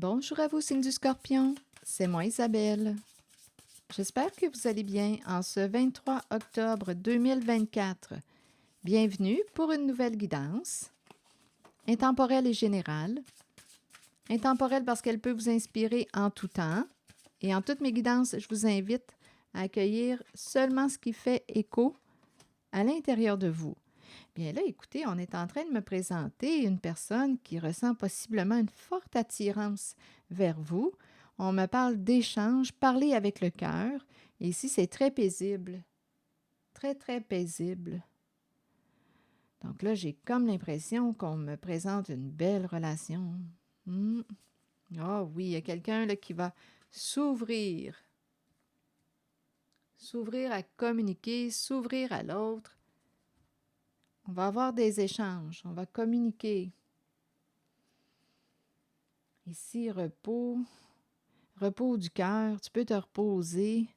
Bonjour à vous, signe du Scorpion. C'est moi, Isabelle. J'espère que vous allez bien en ce 23 octobre 2024. Bienvenue pour une nouvelle guidance, intemporelle et générale. Intemporelle parce qu'elle peut vous inspirer en tout temps. Et en toutes mes guidances, je vous invite à accueillir seulement ce qui fait écho à l'intérieur de vous. Bien là, écoutez, on est en train de me présenter une personne qui ressent possiblement une forte attirance vers vous. On me parle d'échange, parler avec le cœur. Et ici, c'est très paisible. Très, très paisible. Donc là, j'ai comme l'impression qu'on me présente une belle relation. Ah oui, il y a quelqu'un là qui va s'ouvrir. S'ouvrir à communiquer, s'ouvrir à l'autre. On va avoir des échanges, on va communiquer. Ici, repos. Repos du cœur, tu peux te reposer.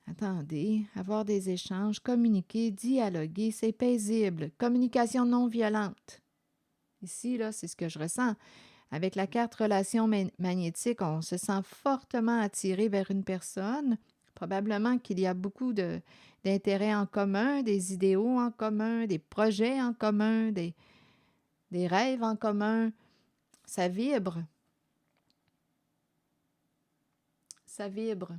Attendez, avoir des échanges, communiquer, dialoguer, c'est paisible. Communication non violente. Ici, là, c'est ce que je ressens. Avec la carte relation magnétique, on se sent fortement attiré vers une personne. Probablement qu'il y a beaucoup d'intérêts en commun, des idéaux en commun, des projets en commun, des rêves en commun. Ça vibre. Ça vibre.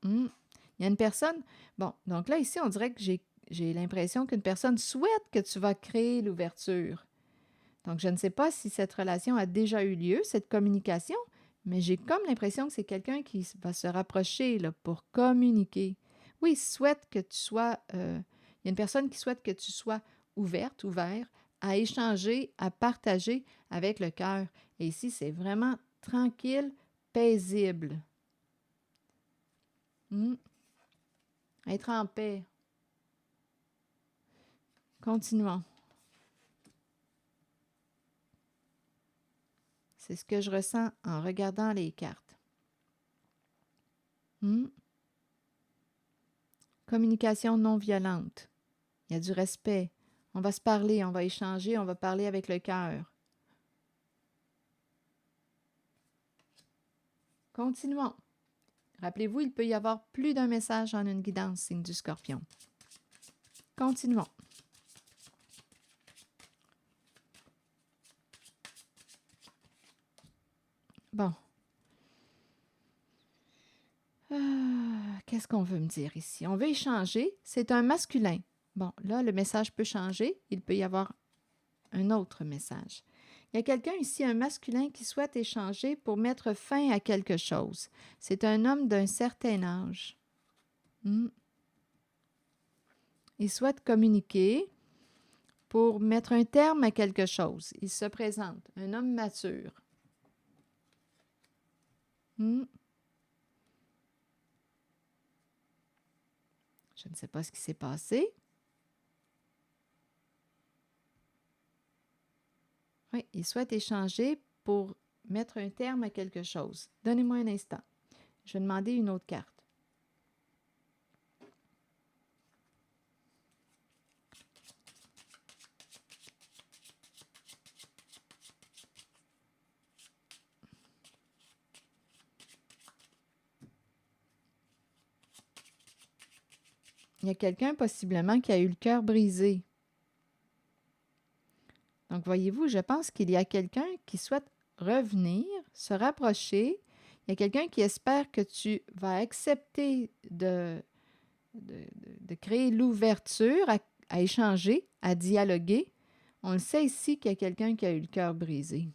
Il y a une personne... Bon, donc là, ici, on dirait que j'ai l'impression qu'une personne souhaite que tu vas créer l'ouverture. Donc, je ne sais pas si cette relation a déjà eu lieu, cette communication, mais j'ai comme l'impression que c'est quelqu'un qui va se rapprocher là, pour communiquer. Oui, il souhaite que tu sois... il y a une personne qui souhaite que tu sois ouverte, ouvert, à échanger, à partager avec le cœur. Et ici, c'est vraiment tranquille, paisible. Être en paix. Continuons. C'est ce que je ressens en regardant les cartes. Communication non violente. Il y a du respect. On va se parler, on va échanger, on va parler avec le cœur. Continuons. Rappelez-vous, il peut y avoir plus d'un message en une guidance, signe du Scorpion. Continuons. Bon. Qu'est-ce qu'on veut me dire ici? On veut échanger. C'est un masculin. Bon, là, le message peut changer. Il peut y avoir un autre message. Il y a quelqu'un ici, un masculin, qui souhaite échanger pour mettre fin à quelque chose. C'est un homme d'un certain âge. Il souhaite communiquer pour mettre un terme à quelque chose. Il se présente, un homme mature. Je ne sais pas ce qui s'est passé. Oui, il souhaite échanger pour mettre un terme à quelque chose. Donnez-moi un instant. Je vais demander une autre carte. Il y a quelqu'un possiblement qui a eu le cœur brisé. Donc, voyez-vous, je pense qu'il y a quelqu'un qui souhaite revenir, se rapprocher. Il y a quelqu'un qui espère que tu vas accepter de créer l'ouverture à échanger, à dialoguer. On le sait ici qu'il y a quelqu'un qui a eu le cœur brisé.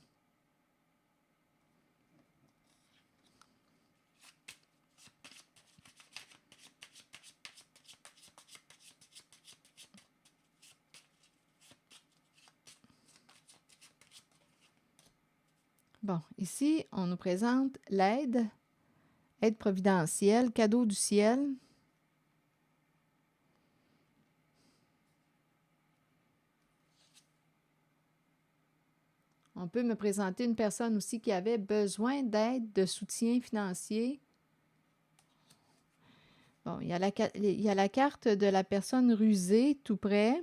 Bon, ici, on nous présente l'aide, aide providentielle, cadeau du ciel. On peut me présenter une personne aussi qui avait besoin d'aide, de soutien financier. Bon, il y a la carte de la personne rusée tout près.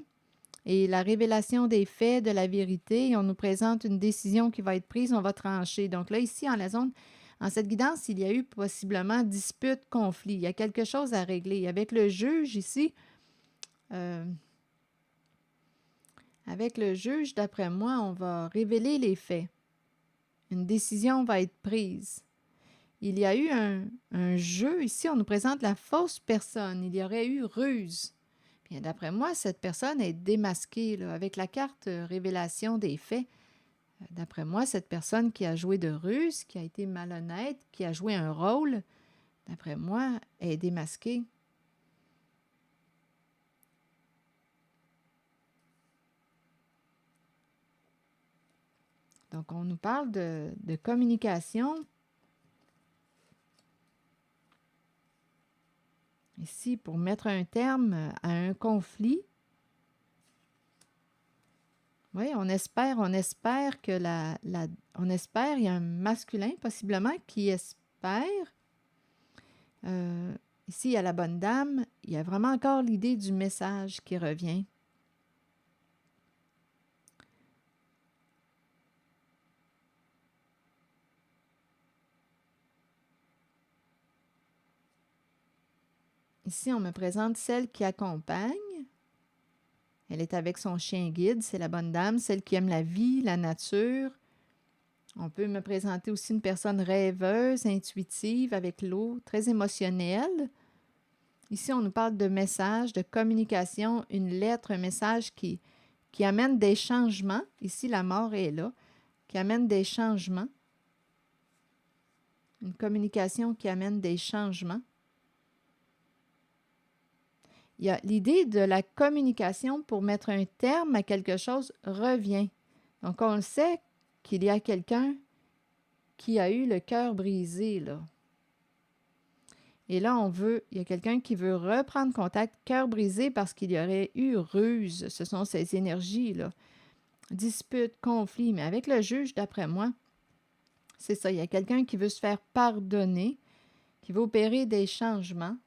et la révélation des faits, de la vérité, et on nous présente une décision qui va être prise, on va trancher. Donc là, ici, en cette guidance, il y a eu possiblement dispute, conflit. Il y a quelque chose à régler. Avec le juge ici, d'après moi, on va révéler les faits. Une décision va être prise. Il y a eu un jeu. Ici, on nous présente la fausse personne. Il y aurait eu ruse. Bien, d'après moi, cette personne est démasquée là, avec la carte révélation des faits. D'après moi, cette personne qui a joué de ruse, qui a été malhonnête, qui a joué un rôle, d'après moi, est démasquée. Donc, on nous parle de communication. Ici, pour mettre un terme à un conflit. Oui, on espère que on espère, il y a un masculin possiblement qui espère. Ici, il y a la bonne dame, il y a vraiment encore l'idée du message qui revient. Ici, on me présente celle qui accompagne. Elle est avec son chien guide, c'est la bonne dame, celle qui aime la vie, la nature. On peut me présenter aussi une personne rêveuse, intuitive, avec l'eau, très émotionnelle. Ici, on nous parle de message, de communication, une lettre, un message qui amène des changements. Ici, la mort est là, qui amène des changements. Une communication qui amène des changements. Il y a l'idée de la communication pour mettre un terme à quelque chose revient. Donc, on le sait qu'il y a quelqu'un qui a eu le cœur brisé, là. Et là, il y a quelqu'un qui veut reprendre contact, cœur brisé, parce qu'il y aurait eu ruse. Ce sont ces énergies-là. Dispute, conflit. Mais avec le juge, d'après moi, c'est ça. Il y a quelqu'un qui veut se faire pardonner, qui veut opérer des changements.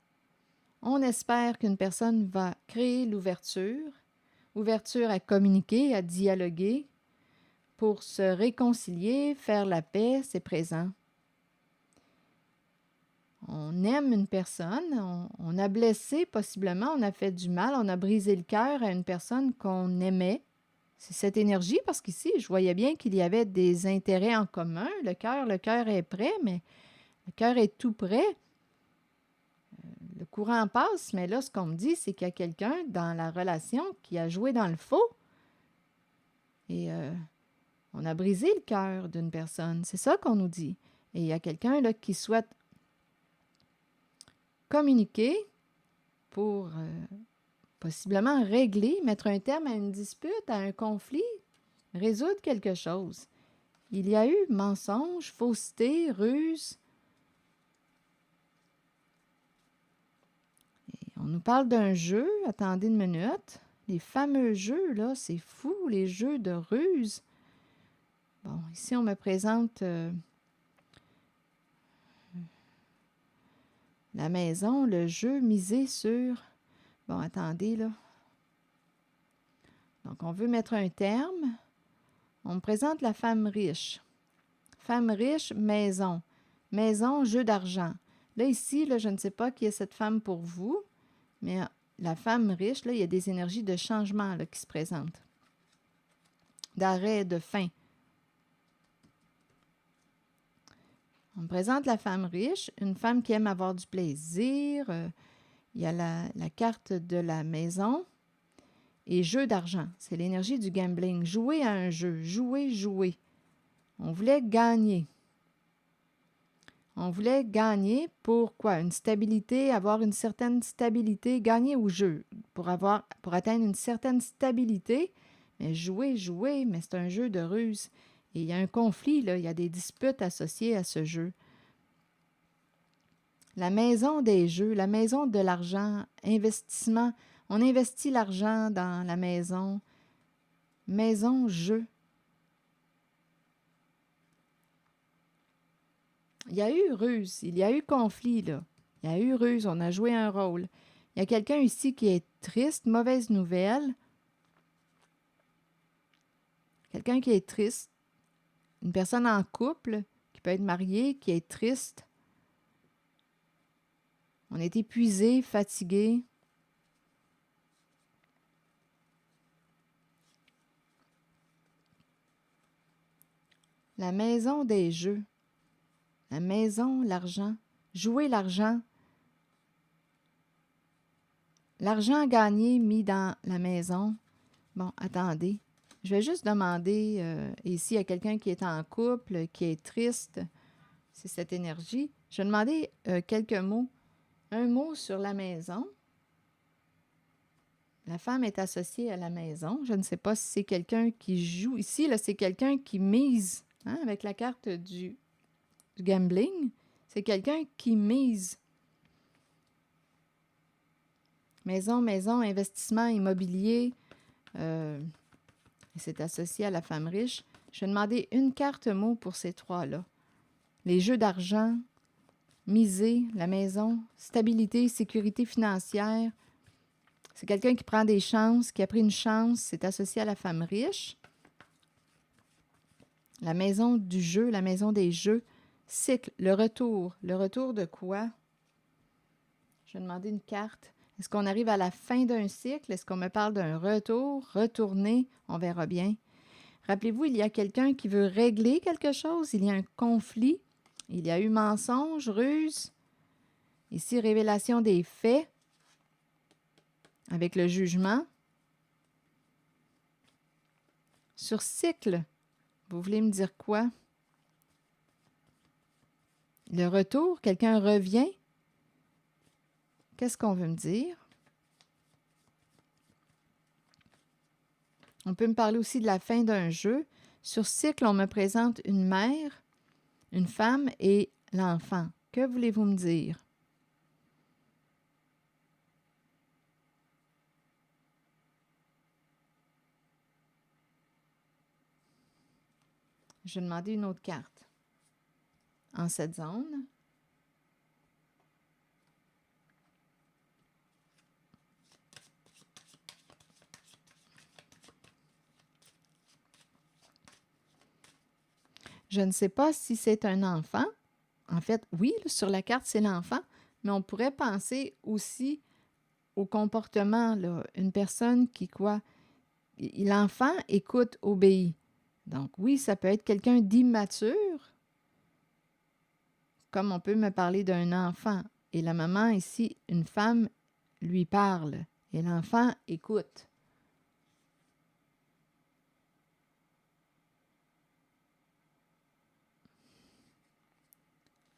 On espère qu'une personne va créer l'ouverture à communiquer, à dialoguer, pour se réconcilier, faire la paix, c'est présent. On aime une personne, on a blessé possiblement, on a fait du mal, on a brisé le cœur à une personne qu'on aimait. C'est cette énergie, parce qu'ici, je voyais bien qu'il y avait des intérêts en commun. Le cœur est prêt, mais le cœur est tout prêt. Le courant passe, mais là, ce qu'on me dit, c'est qu'il y a quelqu'un dans la relation qui a joué dans le faux. Et on a brisé le cœur d'une personne. C'est ça qu'on nous dit. Et il y a quelqu'un là qui souhaite communiquer pour possiblement régler, mettre un terme à une dispute, à un conflit, résoudre quelque chose. Il y a eu mensonge, fausseté, ruse. Et on nous parle d'un jeu. Attendez une minute. Les fameux jeux, là, c'est fou, les jeux de ruse. Bon, ici, on me présente la maison, le jeu misé sur... Bon, attendez, là. Donc, on veut mettre un terme. On me présente la femme riche. Femme riche, maison. Maison, jeu d'argent. Là, ici, là, je ne sais pas qui est cette femme pour vous, mais la femme riche, là, il y a des énergies de changement là, qui se présentent. D'arrêt, de fin. On me présente la femme riche, une femme qui aime avoir du plaisir. Il y a la carte de la maison et jeu d'argent. C'est l'énergie du gambling. Jouer à un jeu. Jouer. On voulait gagner. On voulait gagner pour quoi? Une stabilité, avoir une certaine stabilité, gagner au jeu, pour atteindre une certaine stabilité. Mais jouer, mais c'est un jeu de ruse. Et il y a un conflit, là, il y a des disputes associées à ce jeu. La maison des jeux, la maison de l'argent, investissement. On investit l'argent dans la maison. Maison, jeu. Il y a eu ruse, il y a eu conflit, là. Il y a eu ruse, on a joué un rôle. Il y a quelqu'un ici qui est triste, mauvaise nouvelle. Quelqu'un qui est triste. Une personne en couple qui peut être mariée, qui est triste. On est épuisé, fatigué. La maison des jeux. La maison, l'argent. Jouer l'argent. L'argent gagné mis dans la maison. Bon, attendez. Je vais juste demander ici à quelqu'un qui est en couple, qui est triste. C'est cette énergie. Je vais demander quelques mots. Un mot sur la maison. La femme est associée à la maison. Je ne sais pas si c'est quelqu'un qui joue. Ici, là, c'est quelqu'un qui mise, hein, avec la carte du gambling. C'est quelqu'un qui mise. Maison, maison, investissement immobilier. C'est associé à la femme riche. Je vais demander une carte mot pour ces trois-là. Les jeux d'argent, miser, la maison, stabilité, sécurité financière. C'est quelqu'un qui prend des chances, qui a pris une chance. C'est associé à la femme riche. La maison du jeu, la maison des jeux. Cycle, le retour. Le retour de quoi? Je vais demander une carte. Est-ce qu'on arrive à la fin d'un cycle? Est-ce qu'on me parle d'un retour? Retourner? On verra bien. Rappelez-vous, il y a quelqu'un qui veut régler quelque chose. Il y a un conflit. Il y a eu mensonge, ruse. Ici, révélation des faits avec le jugement. Sur cycle, vous voulez me dire quoi? Le retour, quelqu'un revient. Qu'est-ce qu'on veut me dire? On peut me parler aussi de la fin d'un jeu. Sur cycle, on me présente une mère, une femme et l'enfant. Que voulez-vous me dire? Je vais demander une autre carte. En cette zone. Je ne sais pas si c'est un enfant. En fait, oui, sur la carte, c'est l'enfant, mais on pourrait penser aussi au comportement, là. Une personne qui, quoi? L'enfant écoute, obéit. Donc oui, ça peut être quelqu'un d'immature, comme on peut me parler d'un enfant. Et la maman ici, une femme, lui parle. Et l'enfant écoute.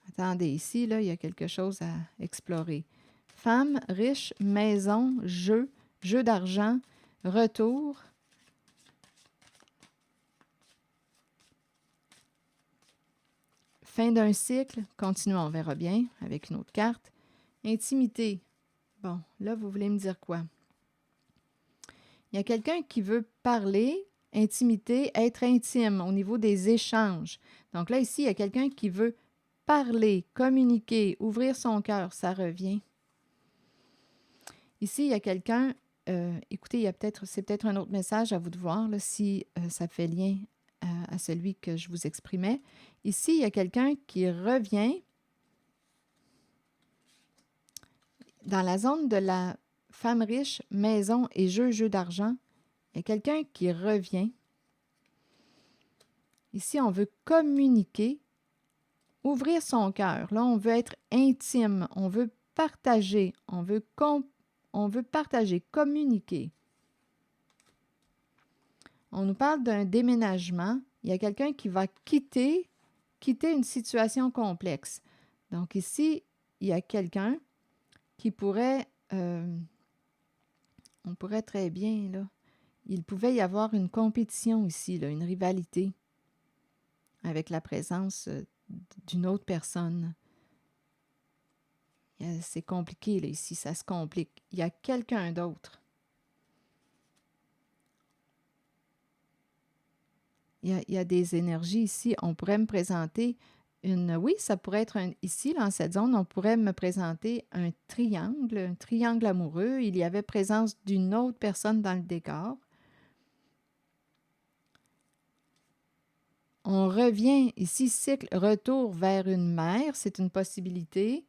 Attendez, ici, là, il y a quelque chose à explorer. Femme, riche, maison, jeu, jeu d'argent, retour. Fin d'un cycle. Continuons, on verra bien avec une autre carte. Intimité. Bon, là, vous voulez me dire quoi? Il y a quelqu'un qui veut parler, intimité, être intime au niveau des échanges. Donc là, ici, il y a quelqu'un qui veut parler, communiquer, ouvrir son cœur. Ça revient. Ici, il y a quelqu'un, écoutez, c'est peut-être un autre message à vous de voir là, si ça fait lien à celui que je vous exprimais. Ici, il y a quelqu'un qui revient dans la zone de la femme riche, maison et jeu d'argent. Il y a quelqu'un qui revient. Ici, on veut communiquer, ouvrir son cœur. Là, on veut être intime, on veut partager, on veut partager, communiquer. On nous parle d'un déménagement. Il y a quelqu'un qui va quitter une situation complexe. Donc ici, il y a quelqu'un qui pourrait, on pourrait très bien, là, il pouvait y avoir une compétition ici, là, une rivalité avec la présence d'une autre personne. C'est compliqué, là, ici, ça se complique. Il y a quelqu'un d'autre. Il y a des énergies ici. On pourrait me présenter oui, ça pourrait être ici, dans cette zone, on pourrait me présenter un triangle amoureux. Il y avait présence d'une autre personne dans le décor. On revient ici, cycle, retour vers une mère, c'est une possibilité.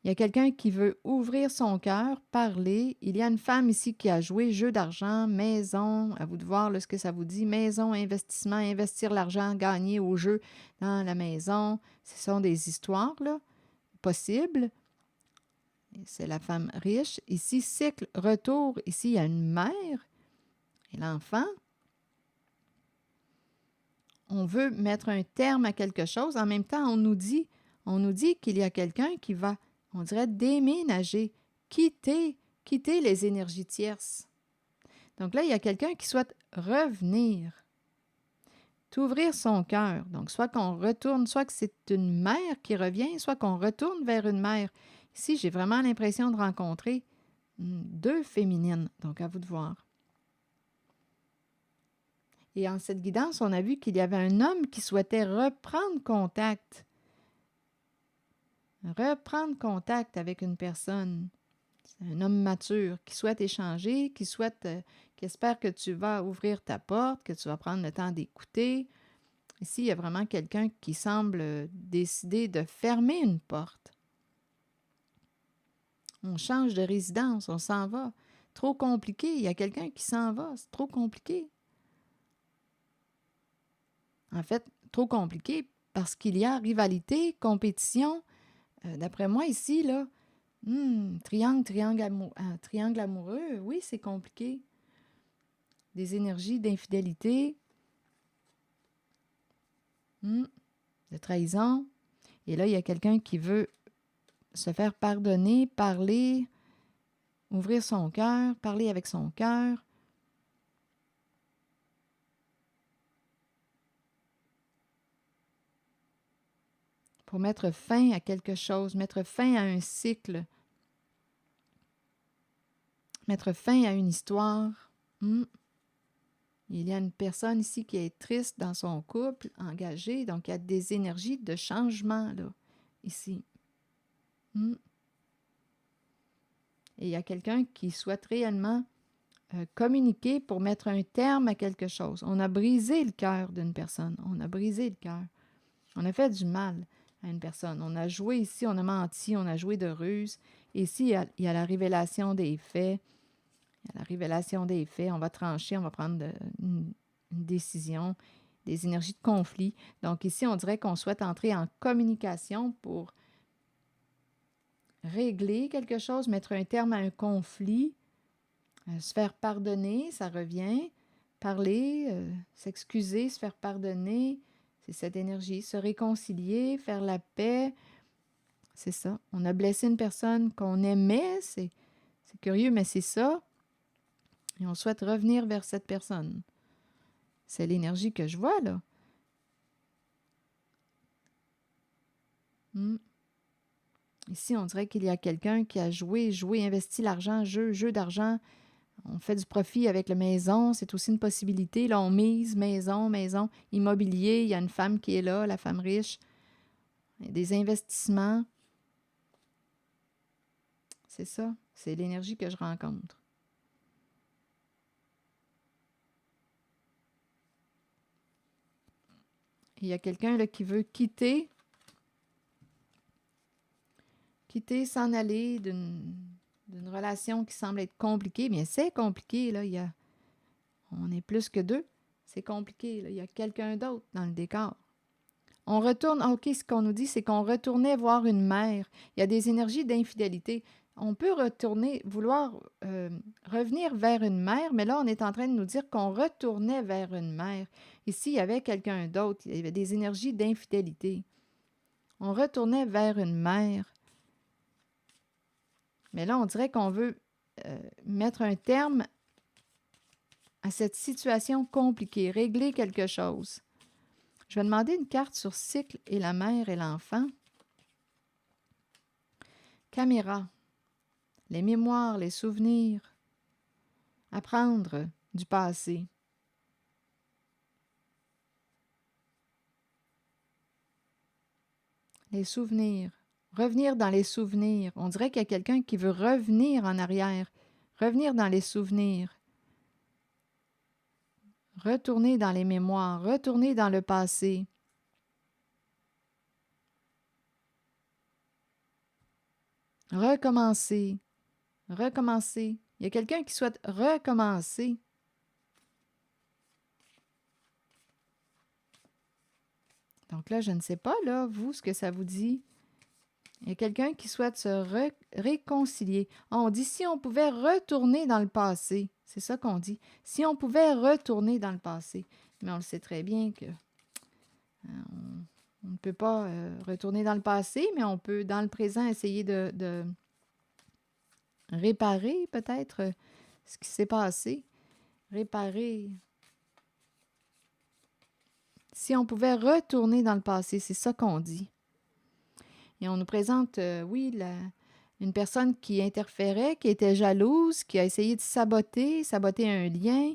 Il y a quelqu'un qui veut ouvrir son cœur, parler. Il y a une femme ici qui a joué jeu d'argent, maison, à vous de voir là, ce que ça vous dit, maison, investissement, investir l'argent gagné au jeu dans la maison. Ce sont des histoires là, possibles. C'est la femme riche. Ici, cycle, retour. Ici, il y a une mère et l'enfant. On veut mettre un terme à quelque chose. En même temps, on nous dit qu'il y a quelqu'un qui va, on dirait, déménager, quitter les énergies tierces. Donc là, il y a quelqu'un qui souhaite revenir, t'ouvrir son cœur. Donc, soit qu'on retourne, soit que c'est une mère qui revient, soit qu'on retourne vers une mère. Ici, j'ai vraiment l'impression de rencontrer deux féminines. Donc, à vous de voir. Et en cette guidance, on a vu qu'il y avait un homme qui souhaitait reprendre contact. Reprendre contact avec une personne. C'est un homme mature qui souhaite échanger, qui espère que tu vas ouvrir ta porte, que tu vas prendre le temps d'écouter. Ici, il y a vraiment quelqu'un qui semble décider de fermer une porte. On change de résidence, on s'en va. Trop compliqué, il y a quelqu'un qui s'en va, c'est trop compliqué. En fait, trop compliqué parce qu'il y a rivalité, compétition. D'après moi, ici, là, triangle amoureux, oui, c'est compliqué. Des énergies d'infidélité, de trahison. Et là, il y a quelqu'un qui veut se faire pardonner, parler, ouvrir son cœur, parler avec son cœur. Pour mettre fin à quelque chose, mettre fin à un cycle, mettre fin à une histoire. Il y a une personne ici qui est triste dans son couple, engagée, donc il y a des énergies de changement, là, ici. Et il y a quelqu'un qui souhaite réellement communiquer pour mettre un terme à quelque chose. On a brisé le cœur d'une personne, on a brisé le cœur. On a fait du mal à une personne. On a joué ici, on a menti, on a joué de ruse. Et ici, il y a la révélation des faits. Il y a la révélation des faits. On va trancher, on va prendre une décision, des énergies de conflit. Donc ici, on dirait qu'on souhaite entrer en communication pour régler quelque chose, mettre un terme à un conflit, se faire pardonner, ça revient. Parler, s'excuser, se faire pardonner. C'est cette énergie. Se réconcilier, faire la paix. C'est ça. On a blessé une personne qu'on aimait. C'est curieux, mais c'est ça. Et on souhaite revenir vers cette personne. C'est l'énergie que je vois, là. Ici, on dirait qu'il y a quelqu'un qui a joué, investi l'argent, jeu d'argent. On fait du profit avec la maison, c'est aussi une possibilité. Là, on mise maison, immobilier. Il y a une femme qui est là, la femme riche. Il y a des investissements. C'est ça, c'est l'énergie que je rencontre. Il y a quelqu'un là qui veut quitter, s'en aller d'une relation qui semble être compliquée. Bien, c'est compliqué, là. On est plus que deux. C'est compliqué, là. Il y a quelqu'un d'autre dans le décor. On retourne, OK, ce qu'on nous dit, c'est qu'on retournait voir une mère. Il y a des énergies d'infidélité. On peut vouloir revenir vers une mère, mais là, on est en train de nous dire qu'on retournait vers une mère. Ici, il y avait quelqu'un d'autre. Il y avait des énergies d'infidélité. On retournait vers une mère. Mais là, on dirait qu'on veut mettre un terme à cette situation compliquée, régler quelque chose. Je vais demander une carte sur cycle et la mère et l'enfant. Caméra. Les mémoires, les souvenirs. Apprendre du passé. Les souvenirs. Revenir dans les souvenirs. On dirait qu'il y a quelqu'un qui veut revenir en arrière. Revenir dans les souvenirs. Retourner dans les mémoires, retourner dans le passé. Recommencer, recommencer. Il y a quelqu'un qui souhaite recommencer. Donc là, je ne sais pas, là, vous, ce que ça vous dit. Il y a quelqu'un qui souhaite se réconcilier. On dit si on pouvait retourner dans le passé. C'est ça qu'on dit. Si on pouvait retourner dans le passé. Mais on le sait très bien que on ne peut pas retourner dans le passé, mais on peut, dans le présent, essayer de réparer peut-être ce qui s'est passé. Réparer. Si on pouvait retourner dans le passé, c'est ça qu'on dit. Et on nous présente, oui, une personne qui interférait, qui était jalouse, qui a essayé de saboter un lien.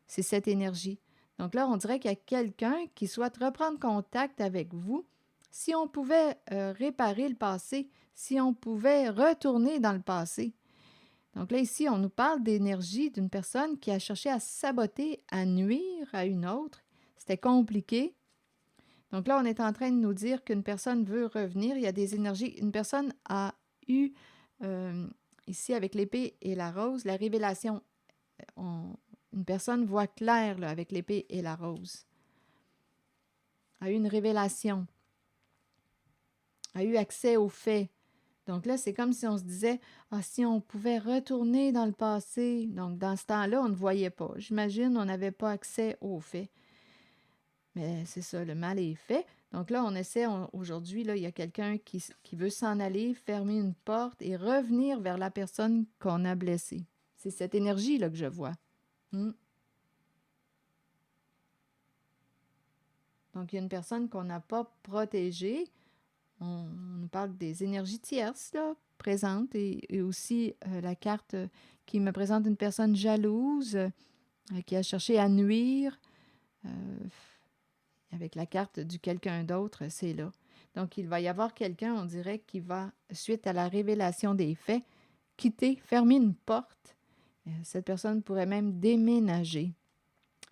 C'est cette énergie. Donc là, on dirait qu'il y a quelqu'un qui souhaite reprendre contact avec vous. Si on pouvait réparer le passé, si on pouvait retourner dans le passé. Donc là, ici, on nous parle d'énergie d'une personne qui a cherché à saboter, à nuire à une autre. C'était compliqué. Donc là, on est en train de nous dire qu'une personne veut revenir. Il y a des énergies. Une personne a eu, ici avec l'épée et la rose, la révélation. Une personne voit clair là, avec l'épée et la rose. A eu une révélation. A eu accès aux faits. Donc là, c'est comme si on se disait, ah, si on pouvait retourner dans le passé. Donc dans ce temps-là, on ne voyait pas. J'imagine, on n'avait pas accès aux faits. Mais c'est ça, le mal est fait. Donc là, on essaie, aujourd'hui, là, il y a quelqu'un qui veut s'en aller, fermer une porte et revenir vers la personne qu'on a blessée. C'est cette énergie-là que je vois. Donc, il y a une personne qu'on n'a pas protégée. On nous parle des énergies tierces, là, présentes, et aussi la carte qui me présente une personne jalouse qui a cherché à nuire. Avec la carte du quelqu'un d'autre, c'est là. Donc, il va y avoir quelqu'un, on dirait, qui va, suite à la révélation des faits, quitter, fermer une porte. Cette personne pourrait même déménager,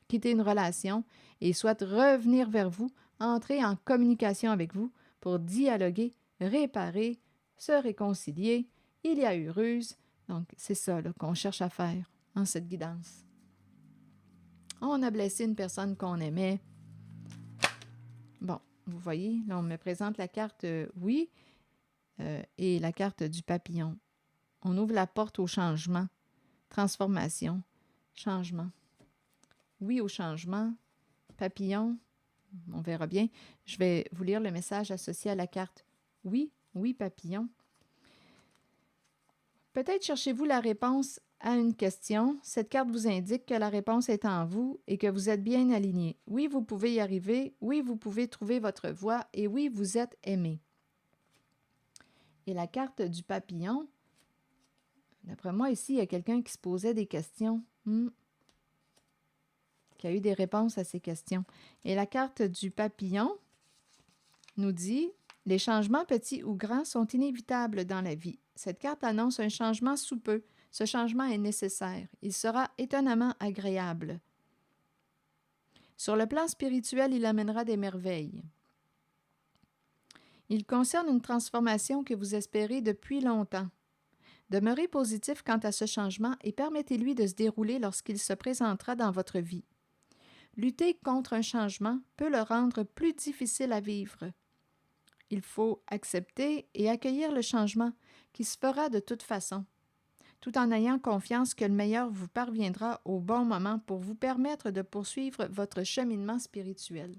quitter une relation et soit revenir vers vous, entrer en communication avec vous pour dialoguer, réparer, se réconcilier. Il y a eu ruse. Donc, c'est ça là, qu'on cherche à faire en cette guidance. On a blessé une personne qu'on aimait. Bon, vous voyez, là, on me présente la carte oui et la carte du papillon. On ouvre la porte au changement, transformation, changement. Oui au changement, papillon, on verra bien. Je vais vous lire le message associé à la carte oui, oui papillon. Peut-être cherchez-vous la réponse à une question. Cette carte vous indique que la réponse est en vous et que vous êtes bien aligné. Oui, vous pouvez y arriver. Oui, vous pouvez trouver votre voie. Et oui, vous êtes aimé. Et la carte du papillon, d'après moi, ici, il y a quelqu'un qui se posait des questions, qui a eu des réponses à ces questions. Et la carte du papillon nous dit « Les changements petits ou grands sont inévitables dans la vie. Cette carte annonce un changement sous peu. Ce changement est nécessaire. Il sera étonnamment agréable. Sur le plan spirituel, il amènera des merveilles. Il concerne une transformation que vous espérez depuis longtemps. Demeurez positif quant à ce changement et permettez-lui de se dérouler lorsqu'il se présentera dans votre vie. Lutter contre un changement peut le rendre plus difficile à vivre. Il faut accepter et accueillir le changement qui se fera de toute façon, tout en ayant confiance que le meilleur vous parviendra au bon moment pour vous permettre de poursuivre votre cheminement spirituel. »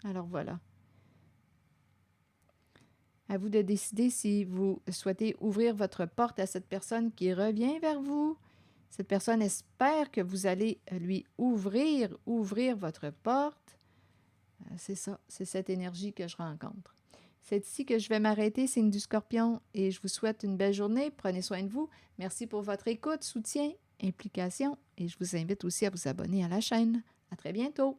Alors voilà. À vous de décider si vous souhaitez ouvrir votre porte à cette personne qui revient vers vous. Cette personne espère que vous allez lui ouvrir votre porte. C'est ça, c'est cette énergie que je rencontre. C'est ici que je vais m'arrêter, signe du Scorpion, et je vous souhaite une belle journée. Prenez soin de vous. Merci pour votre écoute, soutien, implication, et je vous invite aussi à vous abonner à la chaîne. À très bientôt!